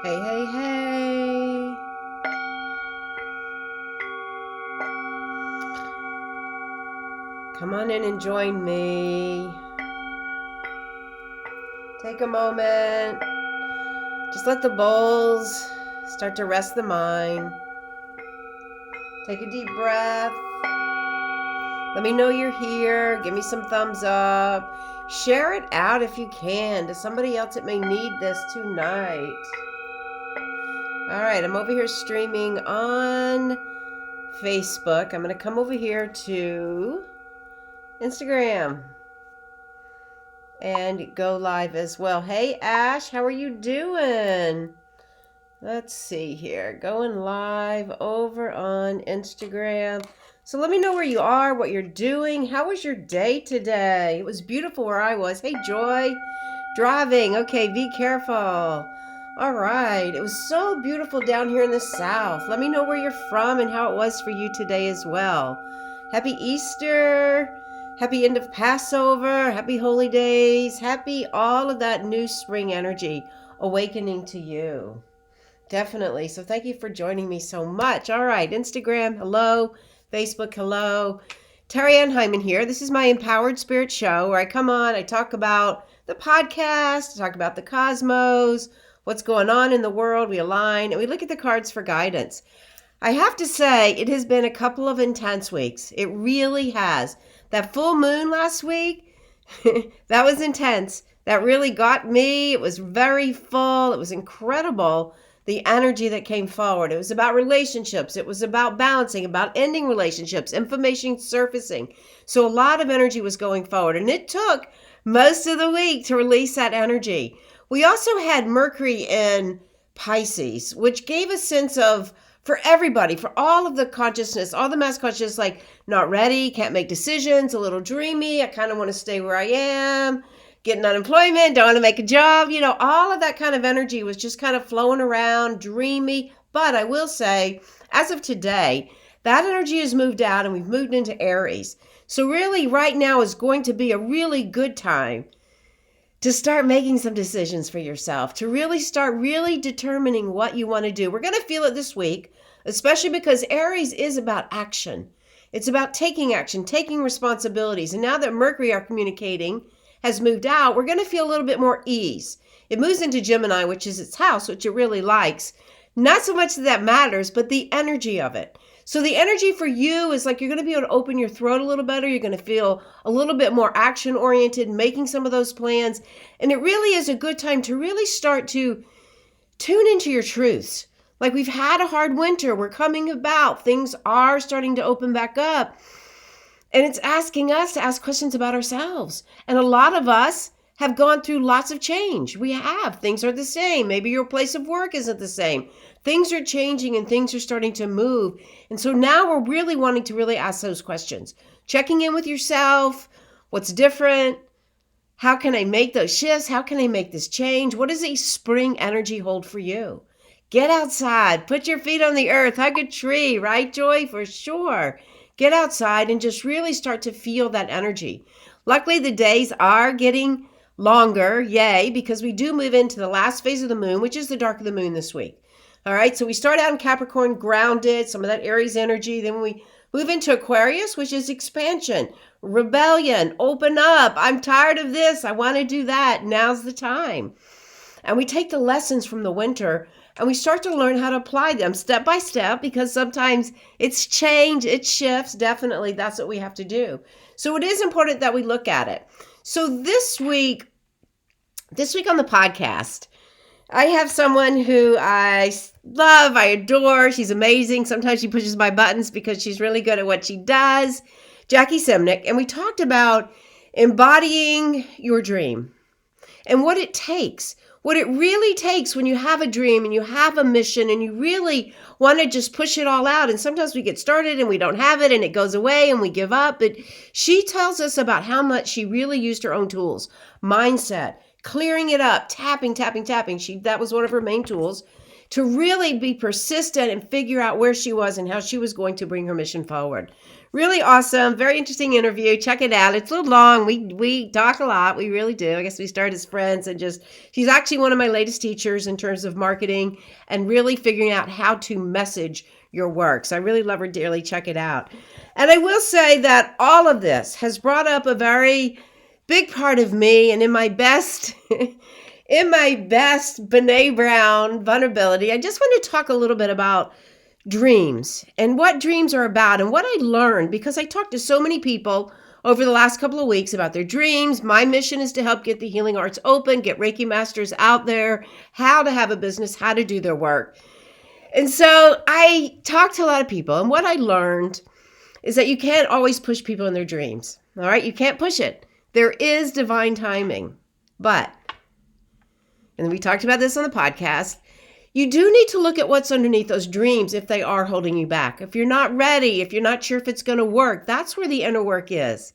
Hey, hey, hey. Come on in and join me. Take a moment. Just let the bowls start to rest the mind. Take a deep breath. Let me know you're here. Give me some thumbs up. Share it out if you can to somebody else that may need this tonight. All right, I'm over here streaming on Facebook. I'm going to come over here to Instagram and go live as well. Hey, Ash, how are you doing? Let's see here. Going live over on Instagram. So let me know where you are, what you're doing. How was your day today? It was beautiful where I was. Hey, Joy. Driving. Okay, be careful. All right. It was so beautiful down here in the south. Let me know where you're from and how it was for you today as well. Happy Easter. Happy end of Passover. Happy holy days. Happy all of that new spring energy awakening to you. Definitely. So thank you for joining me so much. All right. Instagram, hello. Facebook, hello. Terry Ann Hyman here. This is my Empowered Spirit Show where I come on, I talk about the podcast, I talk about the cosmos, what's going on in the world. We align and we look at the cards for guidance. I have to say, it has been a couple of intense weeks. It really has. That full moon last week, that was intense. That really got me. It was very full. It was incredible, the energy that came forward. It was about relationships. It was about balancing, about ending relationships, information surfacing. So a lot of energy was going forward. And it took most of the week to release that energy. We also had Mercury in Pisces, which gave a sense of, for everybody, for all of the consciousness, all the mass consciousness, like not ready, can't make decisions, a little dreamy, I kind of want to stay where I am, getting unemployment, don't want to make a job, all of that kind of energy was just kind of flowing around, dreamy. But I will say, as of today, that energy has moved out and we've moved into Aries. So really right now is going to be a really good time to start making some decisions for yourself, to really start really determining what you want to do. We're going to feel it this week, especially because Aries is about action. It's about taking action, taking responsibilities. And now that Mercury, our communicating, has moved out, we're going to feel a little bit more ease. It moves into Gemini, which is its house, which it really likes. Not so much that matters, but the energy of it. So the energy for you is like you're going to be able to open your throat a little better. You're going to feel a little bit more action-oriented, making some of those plans. And it really is a good time to really start to tune into your truths. Like we've had a hard winter. We're coming about. Things are starting to open back up. And it's asking us to ask questions about ourselves. And a lot of us have gone through lots of change. We have. Things are the same. Maybe your place of work isn't the same. Things are changing and things are starting to move. And so now we're really wanting to really ask those questions. Checking in with yourself. What's different? How can I make those shifts? How can I make this change? What does a spring energy hold for you? Get outside. Put your feet on the earth. Hug a tree, right, Joy? For sure. Get outside and just really start to feel that energy. Luckily, the days are getting longer. Yay, because we do move into the last phase of the moon, which is the dark of the moon this week. All right, so we start out in Capricorn, grounded, some of that Aries energy. Then we move into Aquarius, which is expansion, rebellion, open up. I'm tired of this. I want to do that. Now's the time. And we take the lessons from the winter and we start to learn how to apply them step by step, because sometimes it's change, it shifts. Definitely, that's what we have to do. So it is important that we look at it. So this week on the podcast, I have someone who I love, I adore. She's amazing. Sometimes she pushes my buttons because she's really good at what she does. Jackie Simek. And we talked about embodying your dream and what it takes. What it really takes when you have a dream and you have a mission and you really want to just push it all out. And sometimes we get started and we don't have it and it goes away and we give up. But she tells us about how much she really used her own tools, mindset, clearing it up, tapping. That was one of her main tools to really be persistent and figure out where she was and how she was going to bring her mission forward. Really awesome. Very interesting interview. Check it out. It's a little long. We talk a lot. We really do. I guess we started as friends and just, she's actually one of my latest teachers in terms of marketing and really figuring out how to message your work. So I really love her dearly. Check it out. And I will say that all of this has brought up a very big part of me, and in my best Brene Brown vulnerability, I just want to talk a little bit about dreams and what dreams are about and what I learned, because I talked to so many people over the last couple of weeks about their dreams. My mission is to help get the healing arts open, get Reiki masters out there, how to have a business, how to do their work. And so I talked to a lot of people, and what I learned is that you can't always push people in their dreams. All right, you can't push it. There is divine timing, but, and we talked about this on the podcast, you do need to look at what's underneath those dreams if they are holding you back. If you're not ready, if you're not sure if it's going to work, that's where the inner work is.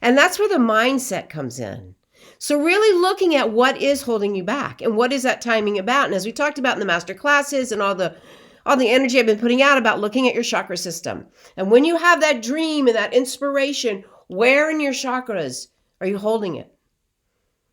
And that's where the mindset comes in. So really looking at what is holding you back and what is that timing about. And as we talked about in the master classes and all the energy I've been putting out about looking at your chakra system. And when you have that dream and that inspiration, where in your chakras are you holding it?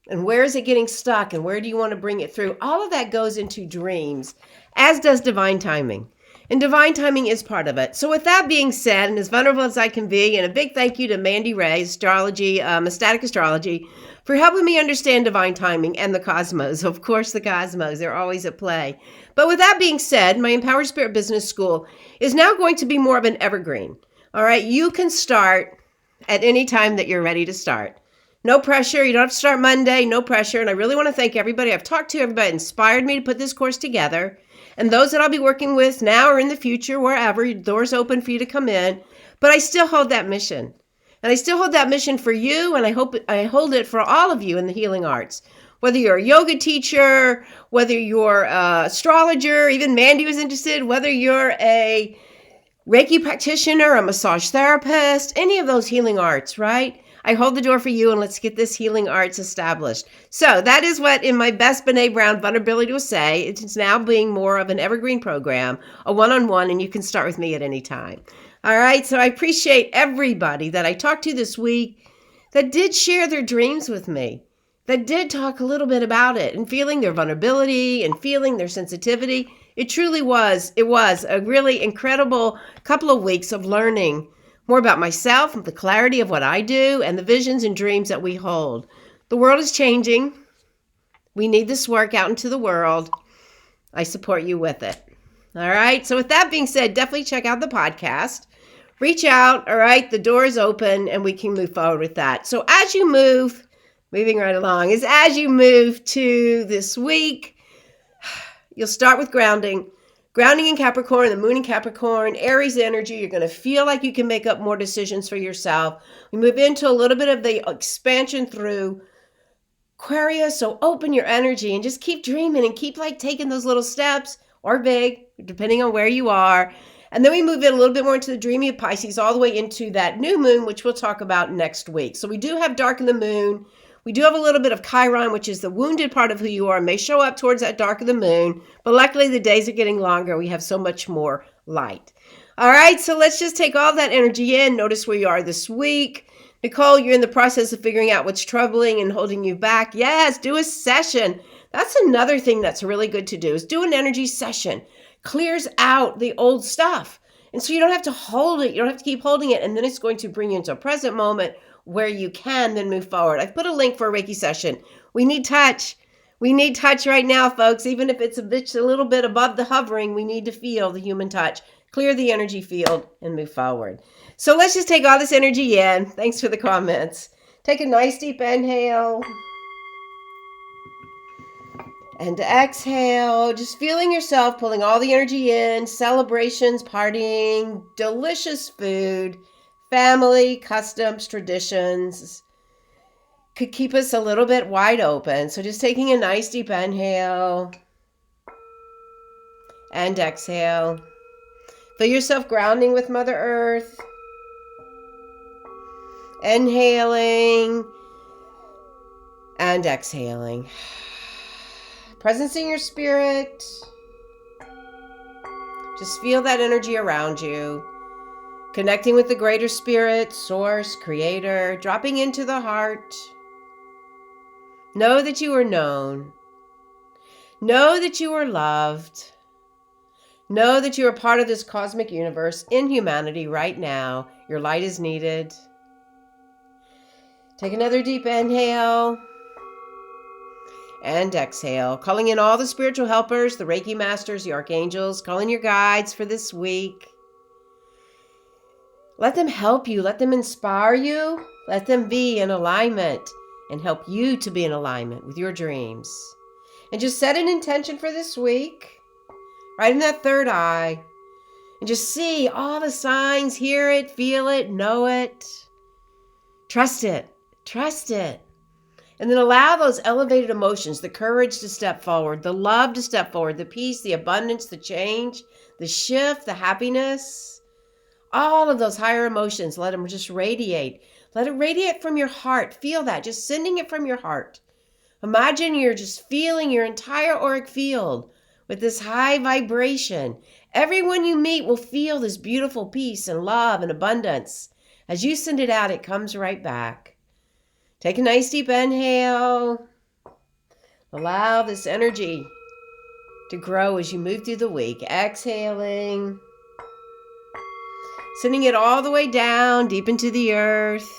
And where is it getting stuck? And where do you want to bring it through? All of that goes into dreams, as does divine timing. And divine timing is part of it. So with that being said, and as vulnerable as I can be, and a big thank you to Mandy Ray, Astrology, Ecstatic Astrology, for helping me understand divine timing and the cosmos. Of course, the cosmos, they're always at play. But with that being said, my Empowered Spirit Business School is now going to be more of an evergreen. All right, you can start at any time that you're ready to start. No pressure. You don't have to start Monday. No pressure. And I really want to thank everybody I've talked to, everybody inspired me to put this course together. And those that I'll be working with now or in the future, wherever, doors open for you to come in. But I still hold that mission. And I still hold that mission for you. And I hold it for all of you in the healing arts. Whether you're a yoga teacher, whether you're an astrologer, even Mandy was interested, whether you're a Reiki practitioner, a massage therapist, any of those healing arts, right? I hold the door for you, and let's get this healing arts established. So that is what, in my best Brene Brown vulnerability, will say. It's now being more of an evergreen program, a one-on-one, and you can start with me at any time. All right, so I appreciate everybody that I talked to this week that did share their dreams with me, that did talk a little bit about it and feeling their vulnerability and feeling their sensitivity. It truly was. It was a really incredible couple of weeks of learning more about myself, the clarity of what I do, and the visions and dreams that we hold. The world is changing. We need this work out into the world. I support you with it. All right. So with that being said, definitely check out the podcast. Reach out. All right. The door is open and we can move forward with that. So as you move, moving right along, as you move to this week, you'll start with grounding. Grounding in Capricorn, the moon in Capricorn, Aries energy. You're going to feel like you can make up more decisions for yourself. We move into a little bit of the expansion through Aquarius. So open your energy and just keep dreaming and keep like taking those little steps, or big, depending on where you are. And then we move in a little bit more into the dreamy of Pisces, all the way into that new moon, which we'll talk about next week. So we do have dark in the moon. We do have a little bit of Chiron, which is the wounded part of who you are, may show up towards that dark of the moon. But luckily, the days are getting longer. We have so much more light. All right, so let's just take all that energy in. Notice where you are this week. Nicole, you're in the process of figuring out what's troubling and holding you back. Yes, do a session. That's another thing that's really good to do, is do an energy session. Clears out the old stuff. And so you don't have to hold it. You don't have to keep holding it. And then it's going to bring you into a present moment where you can then move forward. I've put a link for a Reiki session. We need touch. We need touch right now, folks. Even if it's a little bit above the hovering, we need to feel the human touch. Clear the energy field and move forward. So let's just take all this energy in. Thanks for the comments. Take a nice deep inhale. And exhale, just feeling yourself, pulling all the energy in, celebrations, partying, delicious food, family, customs, traditions could keep us a little bit wide open. So just taking a nice deep inhale and exhale. Feel yourself grounding with Mother Earth. Inhaling and exhaling. Presence in your spirit. Just feel that energy around you. Connecting with the greater spirit, source, creator, dropping into the heart. Know that you are known. Know that you are loved. Know that you are part of this cosmic universe in humanity right now. Your light is needed. Take another deep inhale and exhale. Calling in all the spiritual helpers, the Reiki masters, the archangels, calling your guides for this week. Let them help you. Let them inspire you. Let them be in alignment and help you to be in alignment with your dreams. And just set an intention for this week, right in that third eye, and just see all the signs, hear it, feel it, know it. Trust it. Trust it. And then allow those elevated emotions, the courage to step forward, the love to step forward, the peace, the abundance, the change, the shift, the happiness, all of those higher emotions, let them just radiate. Let it radiate from your heart. Feel that, just sending it from your heart. Imagine you're just feeling your entire auric field with this high vibration. Everyone you meet will feel this beautiful peace and love and abundance. As you send it out, it comes right back. Take a nice deep inhale. Allow this energy to grow as you move through the week. Exhaling. Sending it all the way down, deep into the earth.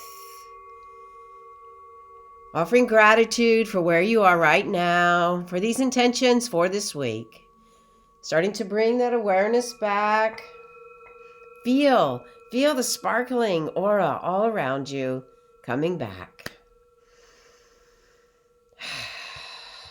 Offering gratitude for where you are right now, for these intentions for this week. Starting to bring that awareness back. Feel the sparkling aura all around you coming back.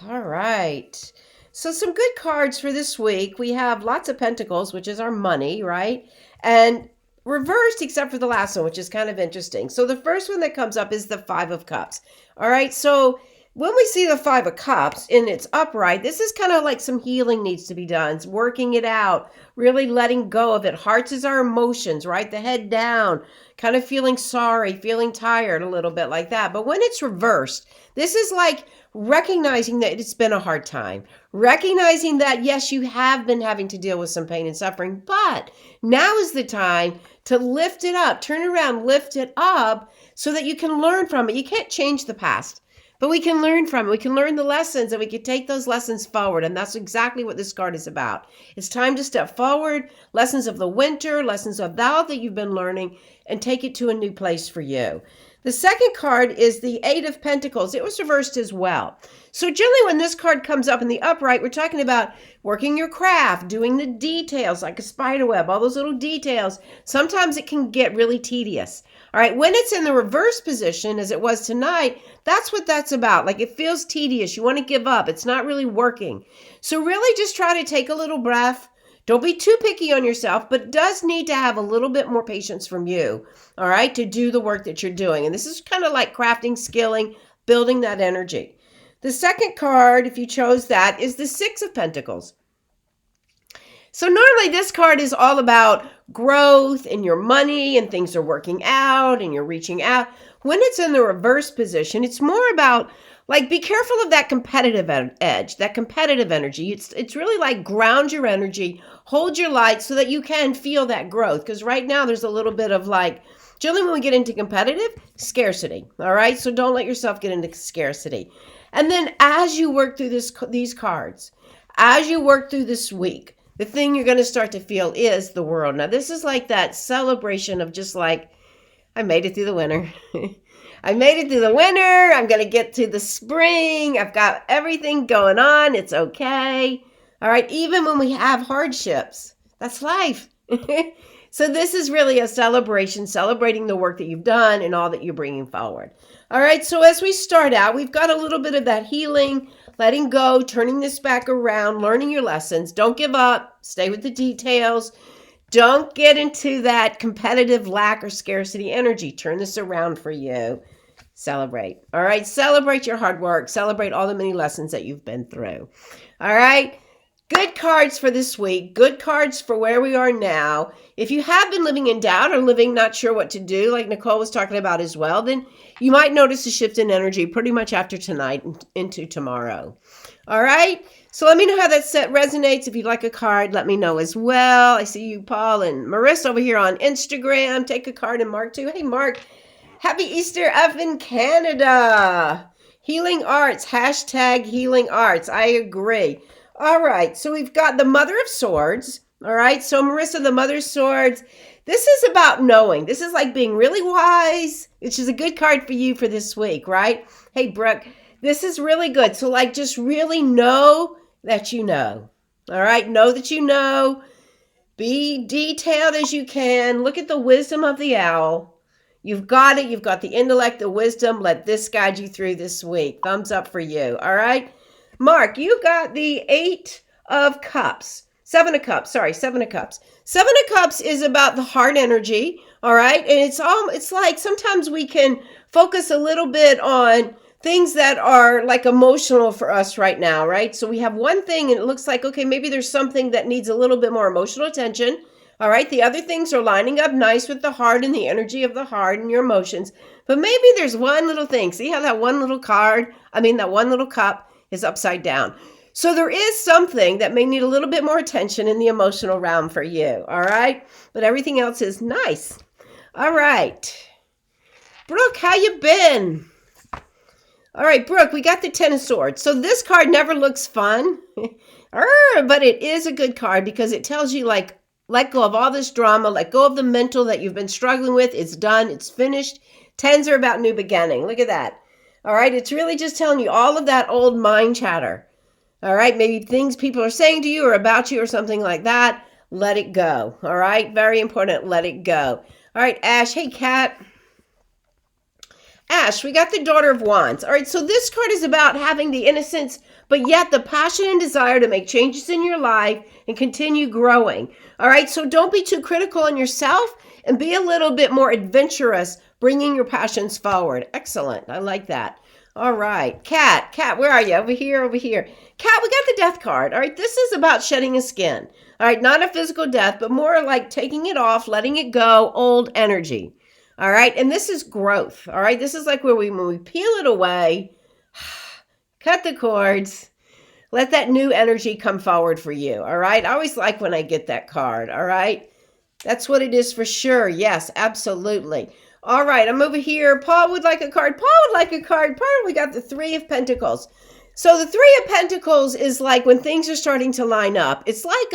All right. So some good cards for this week. We have lots of pentacles, which is our money, right? And reversed except for the last one, which is kind of interesting. So the first one that comes up is the Five of Cups. All right. So when we see the Five of Cups and it's upright, this is kind of like some healing needs to be done. It's working it out, really letting go of it. Hearts is our emotions, right? The head down, kind of feeling sorry, feeling tired, a little bit like that. But when it's reversed, this is like recognizing that it's been a hard time, recognizing that, yes, you have been having to deal with some pain and suffering, but now is the time to lift it up, turn around, lift it up so that you can learn from it. You can't change the past, but we can learn from it. We can learn the lessons and we can take those lessons forward. And that's exactly what this card is about. It's time to step forward, lessons of the winter, lessons of that you've been learning, and take it to a new place for you. The second card is the Eight of Pentacles. It was reversed as well. So generally when this card comes up in the upright, we're talking about working your craft, doing the details like a spider web, all those little details. Sometimes it can get really tedious. All right, when it's in the reverse position, as it was tonight, that's what that's about. Like it feels tedious. You want to give up. It's not really working. So really just try to take a little breath. Don't be too picky on yourself, but it does need to have a little bit more patience from you, all right, to do the work that you're doing. And this is kind of like crafting, skilling, building that energy. The second card, if you chose that, is the Six of Pentacles. So normally this card is all about growth and your money and things are working out and you're reaching out. When it's in the reverse position, it's more about like, be careful of that competitive edge, that competitive energy. It's really like ground your energy, hold your light so that you can feel that growth. Because right now there's a little bit of like, generally when we get into competitive, scarcity. All right. So don't let yourself get into scarcity. And then as you work through these cards, as you work through this week, the thing you're going to start to feel is the world. Now, this is like that celebration of just like, I made it through the winter. I made it through the winter. I'm going to get to the spring. I've got everything going on. It's okay. All right. Even when we have hardships, that's life. So this is really a celebration, celebrating the work that you've done and all that you're bringing forward. All right. So as we start out, we've got a little bit of that healing, letting go, turning this back around, learning your lessons. Don't give up. Stay with the details. Don't get into that competitive lack or scarcity energy. Turn this around for you. Celebrate. All right. Celebrate your hard work. Celebrate all the many lessons that you've been through. All right. Good cards for this week. Good cards for where we are now. If you have been living in doubt or living not sure what to do, like Nicole was talking about as well, then you might notice a shift in energy pretty much after tonight into tomorrow. All right. So let me know how that set resonates. If you'd like a card, let me know as well. I see you, Paul and Marissa over here on Instagram. Take a card, and Mark too. Hey, Mark. Happy Easter up in Canada. Healing Arts. Hashtag Healing Arts. I agree. All right. So we've got the Mother of Swords. All right. So Marissa, the Mother of Swords. This is about knowing. This is like being really wise, which is a good card for you for this week, right? Hey, Brooke. This is really good. So like just really know that you know. All right. Know that you know. Be detailed as you can. Look at the wisdom of the owl. You've got it. You've got the intellect, the wisdom. Let this guide you through this week. Thumbs up for you. All right. Mark, you got the 8 of Cups. 7 of Cups. Sorry, 7 of Cups. 7 of Cups is about the heart energy. All right. And it's like sometimes we can focus a little bit on things that are like emotional for us right now, right? So we have one thing and it looks like, okay, maybe there's something that needs a little bit more emotional attention. All right. The other things are lining up nice with the heart and the energy of the heart and your emotions. But maybe there's one little thing. See how that one little that one little cup is upside down. So there is something that may need a little bit more attention in the emotional realm for you. All right. But everything else is nice. All right. Brooke, how you been? All right, Brooke, we got the 10 of Swords. So this card never looks fun, but it is a good card because it tells you, like, let go of all this drama, let go of the mental that you've been struggling with. It's done. It's finished. 10s are about new beginning. Look at that. All right, it's really just telling you all of that old mind chatter. All right, maybe things people are saying to you or about you or something like that. Let it go. All right, very important. Let it go. All right, Ash. Hey, Kat. Ash, we got the Daughter of Wands. All right, so this card is about having the innocence, but yet the passion and desire to make changes in your life and continue growing. All right, so don't be too critical on yourself and be a little bit more adventurous, bringing your passions forward. Excellent. I like that. All right, Kat, where are you? Over here. Kat, we got the Death card. All right, this is about shedding a skin. All right, not a physical death, but more like taking it off, letting it go, old energy. All right. And this is growth. All right. This is like when we peel it away, cut the cords, let that new energy come forward for you. All right. I always like when I get that card. All right. That's what it is for sure. Yes, absolutely. All right. I'm over here. Paul would like a card. We got the 3 of Pentacles. So the 3 of Pentacles is like when things are starting to line up. It's like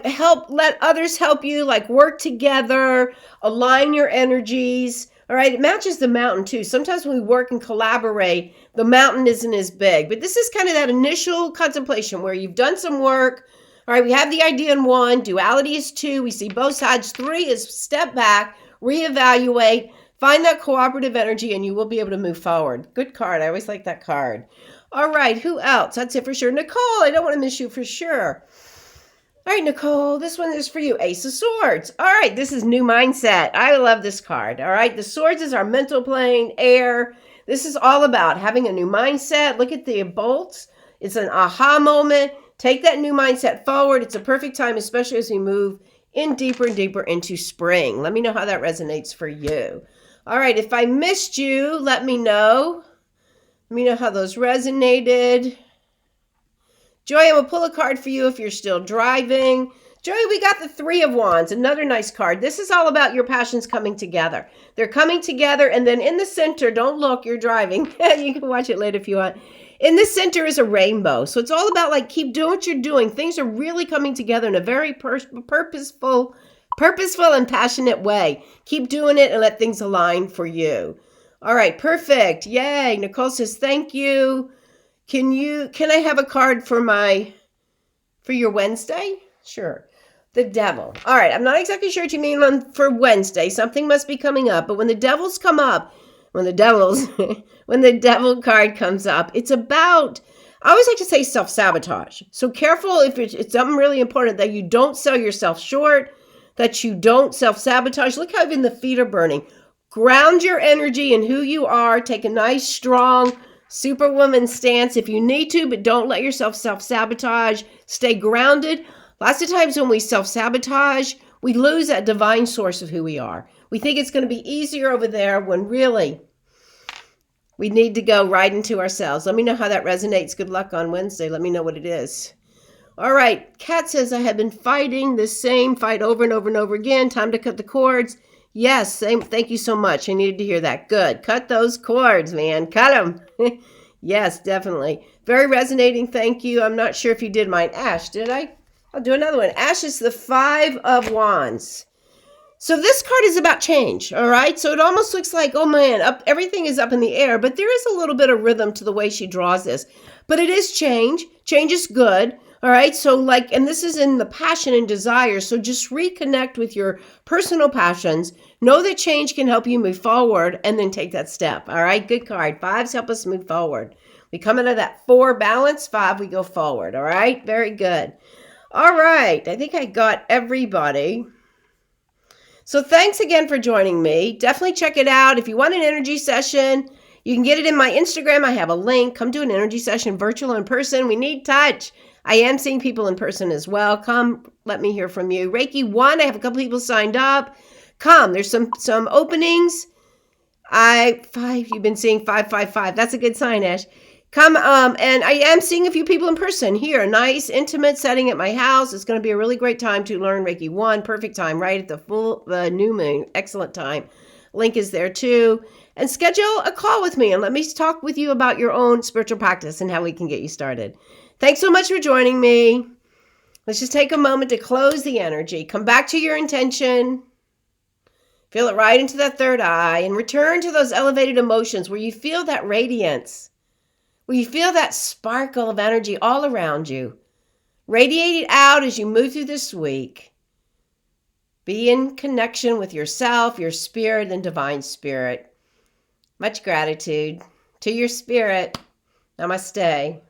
help, let others help you, like work together, align your energies. All right. It matches the mountain too. Sometimes when we work and collaborate, the mountain isn't as big, but this is kind of that initial contemplation where you've done some work. All right. We have the idea in 1, duality is 2. We see both sides. 3 is step back, reevaluate, find that cooperative energy, and you will be able to move forward. Good card. I always like that card. All right. Who else? That's it for sure. Nicole, I don't want to miss you for sure. All right, Nicole, this one is for you. Ace of Swords. All right, this is new mindset. I love this card. All right, the swords is our mental plane, air. This is all about having a new mindset. Look at the bolts. It's an aha moment. Take that new mindset forward. It's a perfect time, especially as we move in deeper and deeper into spring. Let me know how that resonates for you. All right, if I missed you, let me know. Let me know how those resonated. Joy, I'm going to pull a card for you if you're still driving. Joy, we got the 3 of Wands, another nice card. This is all about your passions coming together. They're coming together, and then in the center, don't look, you're driving. You can watch it later if you want. In the center is a rainbow. So it's all about like keep doing what you're doing. Things are really coming together in a very purposeful and passionate way. Keep doing it and let things align for you. All right, perfect. Yay. Nicole says, thank you. Can I have a card for your Wednesday? Sure. The Devil. All right. I'm not exactly sure what you mean for Wednesday. Something must be coming up. But when the devils come up, when the devil card comes up, it's about, I always like to say self-sabotage. So careful if it's something really important that you don't sell yourself short, that you don't self-sabotage. Look how even the feet are burning. Ground your energy in who you are. Take a nice, strong, Superwoman stance if you need to, but don't let yourself self-sabotage. Stay grounded. Lots of times when we self-sabotage, we lose that divine source of who we are. We think it's going to be easier over there when really We need to go right into ourselves. Let me know how that resonates. Good luck on Wednesday. Let me know what it is. All right. Kat says, I have been fighting the same fight over and over and over again. Time to cut the cords. Yes, same. Thank you so much. I needed to hear that. Good. Cut those cords, man. Cut them. Yes, definitely. Very resonating. Thank you. I'm not sure if you did mine. Ash, did I? I'll do another one. Ash is the 5 of Wands. So this card is about change, all right? So it almost looks like, oh man, everything is up in the air, but there is a little bit of rhythm to the way she draws this. But it is change. Change is good, all right? So and this is in the passion and desire, so just reconnect with your personal passions. Know that change can help you move forward and then take that step, all right? Good card. 5s help us move forward. We come into that 4 balance, 5, we go forward, all right? Very good. All right, I think I got everybody. So thanks again for joining me. Definitely check it out. If you want an energy session, you can get it in my Instagram. I have a link. Come do an energy session, virtual or in person. We need touch. I am seeing people in person as well. Come, let me hear from you. Reiki 1, I have a couple people signed up. Come, there's some openings. 5, you've been seeing 555. That's a good sign, Ash. Come, and I am seeing a few people in person here. A nice, intimate setting at my house. It's going to be a really great time to learn Reiki 1. Perfect time, right at the new moon. Excellent time. Link is there too. And schedule a call with me and let me talk with you about your own spiritual practice and how we can get you started. Thanks so much for joining me. Let's just take a moment to close the energy. Come back to your intention. Feel it right into that third eye and return to those elevated emotions where you feel that radiance, where you feel that sparkle of energy all around you. Radiate it out as you move through this week. Be in connection with yourself, your spirit, and divine spirit. Much gratitude to your spirit. Namaste.